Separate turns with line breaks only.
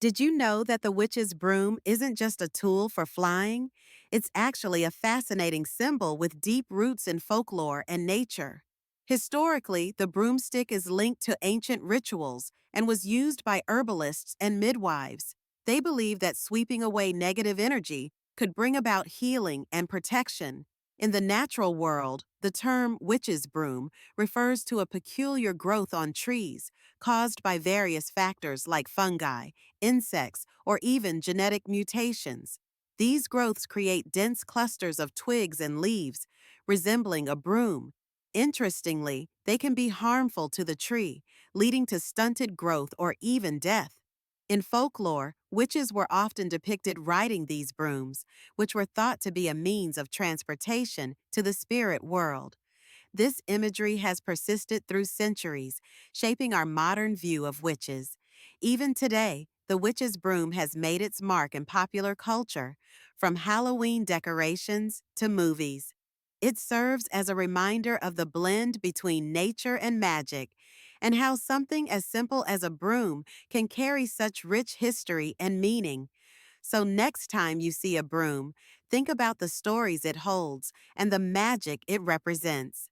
Did you know that the witch's broom isn't just a tool for flying? It's actually a fascinating symbol with deep roots in folklore and nature. Historically, the broomstick is linked to ancient rituals and was used by herbalists and midwives. They believed that sweeping away negative energy could bring about healing and protection. In the natural world, the term witch's broom refers to a peculiar growth on trees caused by various factors like fungi, insects, or even genetic mutations. These growths create dense clusters of twigs and leaves, resembling a broom. Interestingly, they can be harmful to the tree, leading to stunted growth or even death. In folklore, witches were often depicted riding these brooms, which were thought to be a means of transportation to the spirit world. This imagery has persisted through centuries, shaping our modern view of witches. Even today, the witch's broom has made its mark in popular culture, from Halloween decorations to movies. It serves as a reminder of the blend between nature and magic, and how something as simple as a broom can carry such rich history and meaning. So, next time you see a broom, think about the stories it holds and the magic it represents.